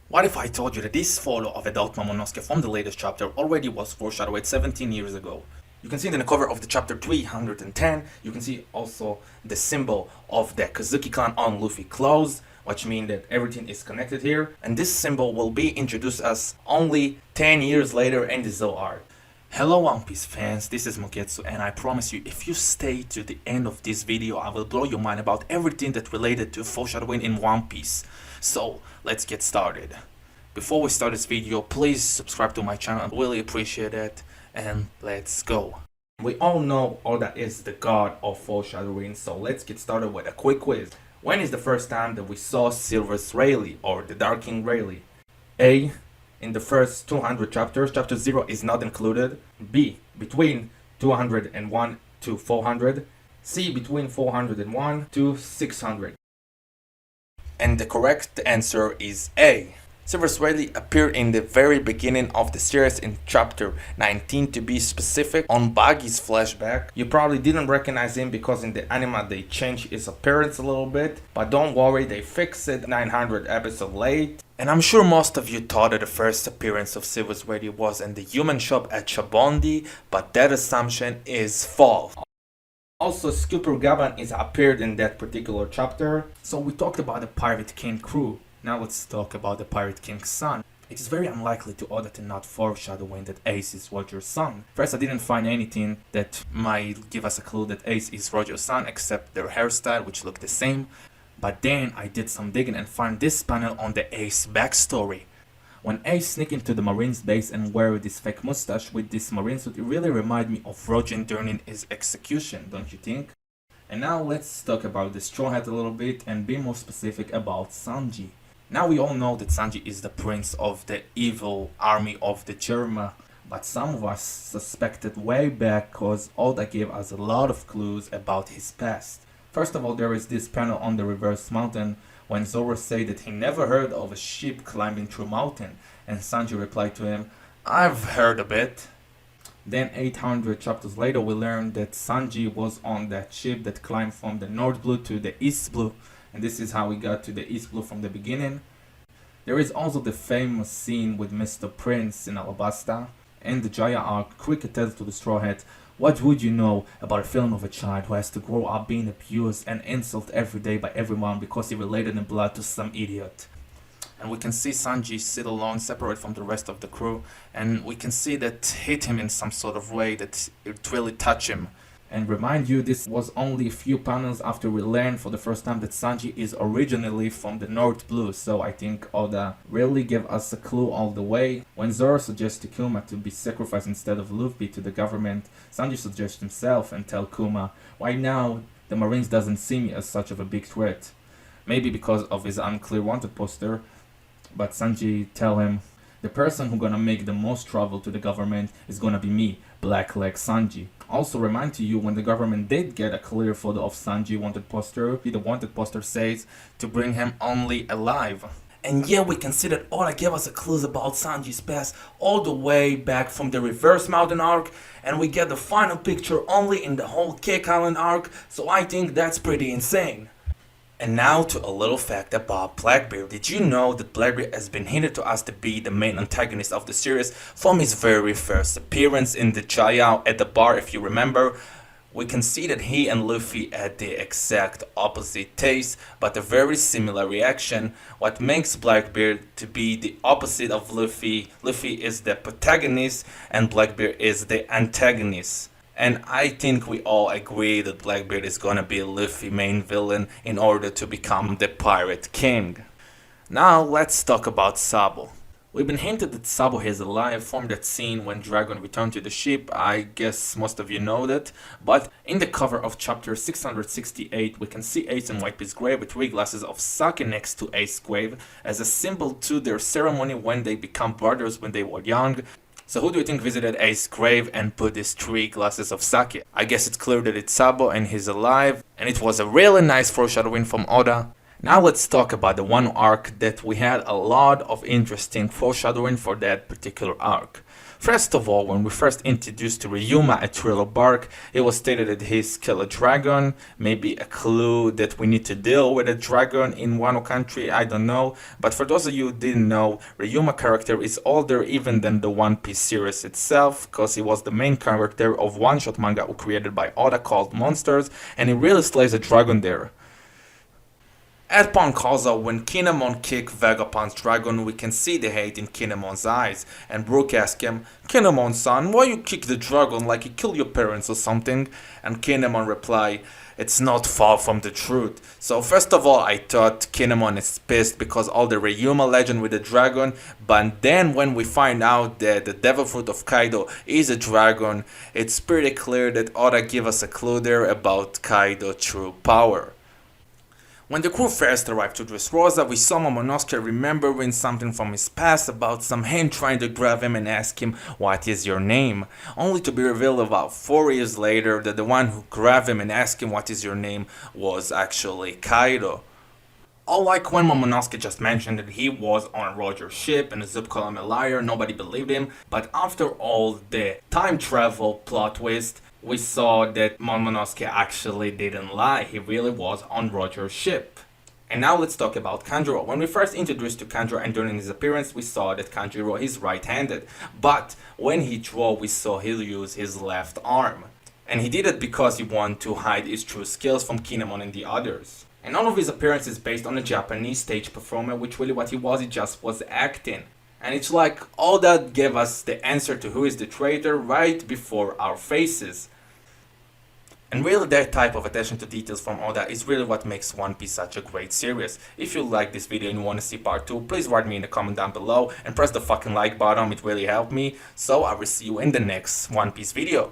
What if I told you that this photo of adult Momonosuke from the latest chapter already was foreshadowed 17 years ago? You can see it in the cover of the chapter 310, you can see also the symbol of the Kazuki clan on Luffy clothes, which means that everything is connected here, and this symbol will be introduced as only 10 years later in the Zou arc. Hello One Piece fans, this is Mogetsu, and I promise you, if you stay to the end of this video, I will blow your mind about everything that related to foreshadowing in One Piece. So, let's get started. Before we start this video, please subscribe to my channel, I really appreciate it, and let's go. We all know Oda is the god of foreshadowing, so let's get started with a quick quiz. When is the first time that we saw Silver's Rayleigh, or the Dark King Rayleigh? A. In the first 200 chapters, chapter 0 is not included. B. Between 201 to 400. C. Between 401 to 600. And the correct answer is A. Silver's Rayleigh appeared in the very beginning of the series in chapter 19, to be specific, on Baggy's flashback. You probably didn't recognize him because in the anime they changed his appearance a little bit, but don't worry, they fixed it 900 episodes late. And I'm sure most of you thought that the first appearance of Silver's Rayleigh was in the human shop at Shabondi, but that assumption is false. Also, Scooper Gaban is appeared in that particular chapter. So we talked about the Pirate King crew. Now let's talk about the Pirate King's son. It is very unlikely to Oda to not foreshadowing that Ace is Roger's son. First, I didn't find anything that might give us a clue that Ace is Roger's son except their hairstyle, which looked the same. But then I did some digging and found this panel on the Ace backstory. When Ace sneaked into the Marines base and wear this fake mustache with this marine suit, it really reminded me of Roger during his execution, don't you think? And now let's talk about the Straw Hat a little bit and be more specific about Sanji. Now we all know that Sanji is the prince of the evil army of the Germa, but some of us suspected way back cause Oda gave us a lot of clues about his past. First of all, there is this panel on the reverse mountain when Zoro said that he never heard of a ship climbing through mountain, and Sanji replied to him, "I've heard a bit." Then 800 chapters later we learned that Sanji was on that ship that climbed from the North Blue to the East Blue, and this is how we got to the East Blue from the beginning. There is also the famous scene with Mr. Prince in Alabasta. In the Jaya arc, Cricket tells to the Straw Hat, "What would you know about a feeling of a child who has to grow up being abused and insulted every day by everyone because he related in blood to some idiot?" And we can see Sanji sit alone, separate from the rest of the crew, and we can see that hit him in some sort of way that it really touched him. And remind you, this was only a few panels after we learned for the first time that Sanji is originally from the North Blue, so I think Oda really gave us a clue all the way. When Zoro suggests to Kuma to be sacrificed instead of Luffy to the government, Sanji suggests himself and tell Kuma, "Why now the Marines doesn't see me as such of a big threat?" Maybe because of his unclear wanted poster, but Sanji tell him, "The person who gonna make the most trouble to the government is gonna be me, Blackleg Sanji." Also remind to you, when the government did get a clear photo of Sanji wanted poster, the wanted poster says to bring him only alive. And yeah, we can see that Oda gave us a clues about Sanji's past all the way back from the Reverse Mountain arc, and we get the final picture only in the whole Cake Island arc, so I think that's pretty insane. And now to a little fact about Blackbeard. Did you know that Blackbeard has been hinted to us to be the main antagonist of the series from his very first appearance in the Jaya at the bar? If you remember, we can see that he and Luffy had the exact opposite taste, but a very similar reaction. What makes Blackbeard to be the opposite of Luffy? Luffy is the protagonist and Blackbeard is the antagonist. And I think we all agree that Blackbeard is gonna be Luffy's main villain in order to become the Pirate King. Now let's talk about Sabo. We've been hinted that Sabo is alive from that scene when Dragon returned to the ship. I guess most of you know that. But in the cover of chapter 668 we can see Ace and Whitebeard's grave with 3 glasses of sake next to Ace's grave as a symbol to their ceremony when they become brothers when they were young. So who do you think visited Ace's grave and put these 3 glasses of sake? I guess it's clear that it's Sabo and he's alive, and it was a really nice foreshadowing from Oda. Now let's talk about the one arc that we had a lot of interesting foreshadowing for that particular arc. First of all, when we first introduced to Ryuma at Thriller Bark, it was stated that he's killed a dragon, maybe a clue that we need to deal with a dragon in Wano country, I don't know. But for those of you who didn't know, Ryuma character is older even than the One Piece series itself, because he was the main character of one-shot manga created by Oda called Monsters, and he really slays a dragon there. At Ponkaza, when Kinemon kicked Vegapon's dragon, we can see the hate in Kinemon's eyes, and Brook asks him, "Kinemon-san, why you kick the dragon like you killed your parents or something?" And Kinemon reply, "It's not far from the truth." So first of all, I thought Kinemon is pissed because all the Ryuma legend with the dragon, but then when we find out that the devil fruit of Kaido is a dragon, it's pretty clear that Oda give us a clue there about Kaido's true power. When the crew first arrived to Dressrosa, we saw Momonosuke remembering something from his past about some hand trying to grab him and ask him, "What is your name?" Only to be revealed about 4 years later that the one who grabbed him and asked him what is your name was actually Kaido. Unlike when Momonosuke just mentioned that he was on Roger's ship and Zup called him a liar, nobody believed him, but after all the time travel plot twist, we saw that Momonosuke actually didn't lie, he really was on Roger's ship. And now let's talk about Kanjuro. When we first introduced to Kanjuro and during his appearance, we saw that Kanjuro is right-handed, but when he drew, we saw he'll use his left arm. And he did it because he wanted to hide his true skills from Kinemon and the others. And all of his appearance is based on a Japanese stage performer, which really what he just was acting. And it's like all that gave us the answer to who is the traitor right before our faces. And really that type of attention to details from Oda is really what makes One Piece such a great series. If you like this video and you want to see part 2, please write me in the comment down below and press the fucking like button, it really helped me. So I will see you in the next One Piece video.